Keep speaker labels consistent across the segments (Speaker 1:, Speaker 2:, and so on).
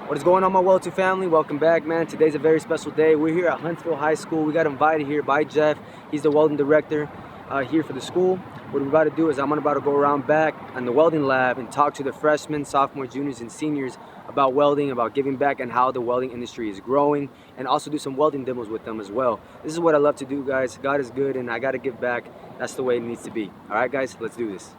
Speaker 1: What is going on, my Weldtube family? Welcome back, man. Today's a very special day. We're here at Huntsville High School. We got invited here by Jeff. He's the welding director here for the school. What we're about to do is I'm about to go around back in the welding lab and talk to the freshmen, sophomores, juniors, and seniors about welding, about giving back, and how the welding industry is growing, and also do some welding demos with them as well. This is what I love to do, guys. God is good, and I got to give back. That's the way it needs to be. All right, guys, let's do this.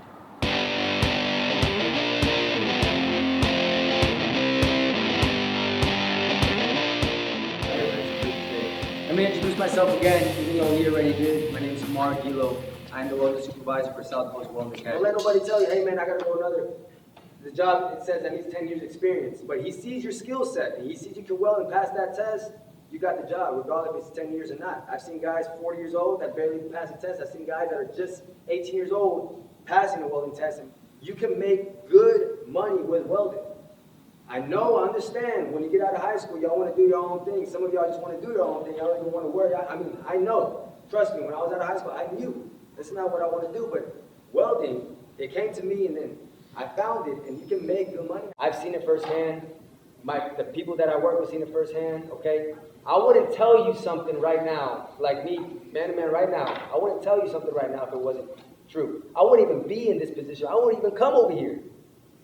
Speaker 1: Let me introduce myself again, even though he already did. My name is Mark Gilo. I'm the welding supervisor for Southcoast Welding Academy. Don't let nobody tell you, hey man, I gotta go another. The job, it says that needs 10 years experience, but he sees your skill set, and he sees you can weld and pass that test, you got the job, regardless if it's 10 years or not. I've seen guys 40 years old that barely pass the test. I've seen guys that are just 18 years old passing the welding test, and you can make good money with welding. I know, I understand, when you get out of high school, y'all want to do your own thing. Some of y'all just want to do your own thing. Y'all don't even want to work. I know. Trust me, when I was out of high school, I knew this is not what I want to do. But welding, it came to me, and then I found it, and you can make good money. I've seen it firsthand. The people that I work with seen it firsthand, okay? I wouldn't tell you something right now, like me, man to man right now. I wouldn't tell you something right now if it wasn't true. I wouldn't even be in this position. I wouldn't even come over here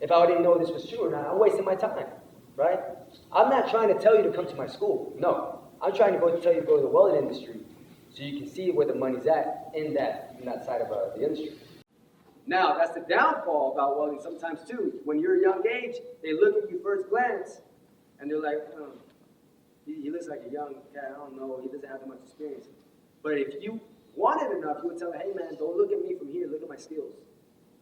Speaker 1: if I didn't know this was true or not. I'm wasting my time, right? I'm not trying to tell you to come to my school. No, I'm trying to tell you to go to the welding industry so you can see where the money's at in that side of the industry. Now, that's the downfall about welding sometimes too. When you're a young age, they look at you first glance and they're like, oh, he looks like a young cat, I don't know, he doesn't have that much experience. But if you wanted enough, you would tell them, hey man, don't look at me from here, look at my skills.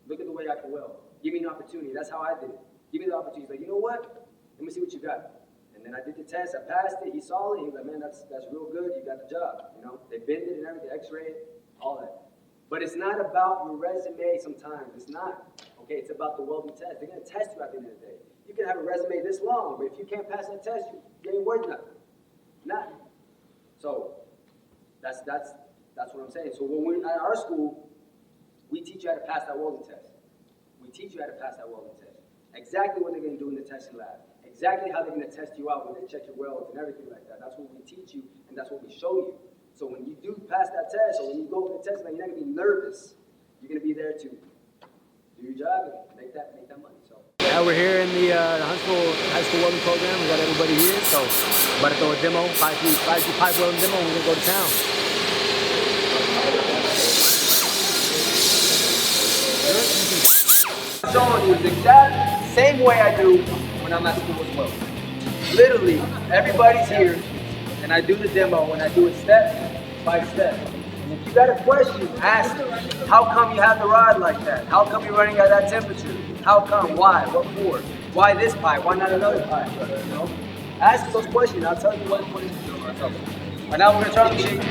Speaker 1: Look at the way I can weld. Give me an opportunity. That's how I did it. Give me the opportunity. He's like, you know what? Let me see what you got. And then I did the test. I passed it. He saw it. He was like, man, that's real good. You got the job. You know, they bend it and everything, X-ray it, all that. But it's not about your resume sometimes. It's not. Okay, it's about the welding test. They're going to test you at the end of the day. You can have a resume this long, but if you can't pass that test, you ain't worth nothing. Nothing. So that's what I'm saying. So when we're at our school, we teach you how to pass that welding test. We teach you how to pass that welding test. Exactly what they're going to do in the testing lab. Exactly how they're going to test you out when they check your welds and everything like that. That's what we teach you, and that's what we show you. So when you do pass that test, or when you go to the test, you're not going to be nervous. You're going to be there to do your job and make that money. So yeah, we're here in the Huntsville High School welding program. We got everybody here, so I'm about to throw a demo, 5G pipe welding demo, and we're going to go to town. I'm showing you the exact same way I do when I'm at school as well. Literally, everybody's here, and I do the demo, and I do it step by step. And if you got a question, ask them. How come you have the rod like that? How come you're running at that temperature? How come? Why? What for? Why this pipe? Why not another pipe? You know? Ask those questions. I'll tell you what it is. Right now, we're gonna try to shake.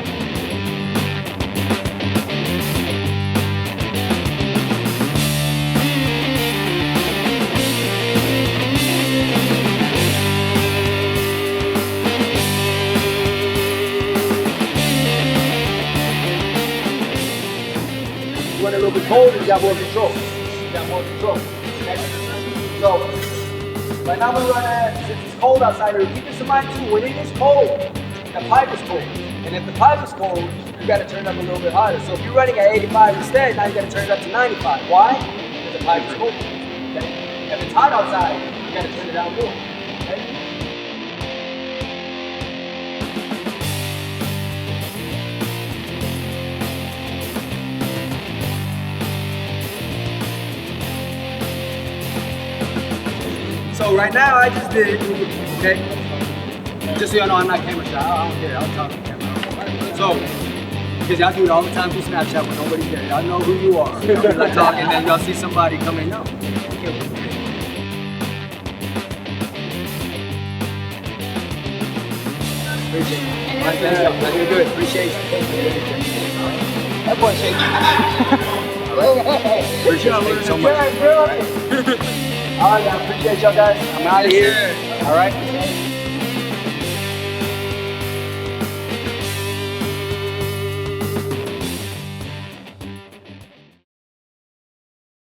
Speaker 1: When a little bit colder, you got more control. Okay? So, right now we're running, since it's cold outside, keep this in mind too, when it is cold, the pipe is cold. And if the pipe is cold, you gotta turn it up a little bit harder. So if you're running at 85 instead, now you gotta turn it up to 95. Why? Because the pipe is cold. Okay? If it's hot outside, you gotta turn it down more. Okay? So right now I just did, okay? Just so y'all know I'm not camera shy, I don't care, I'll talk to the camera. So, because y'all do it all the time through Snapchat when nobody's there. Y'all know who you are. Y'all like talking, and then y'all see somebody come in, no. Appreciate it. Right, man. You're good. Appreciate you. That boy shaking. Appreciate you so much. All right, I appreciate y'all guys. I'm out of here. All right.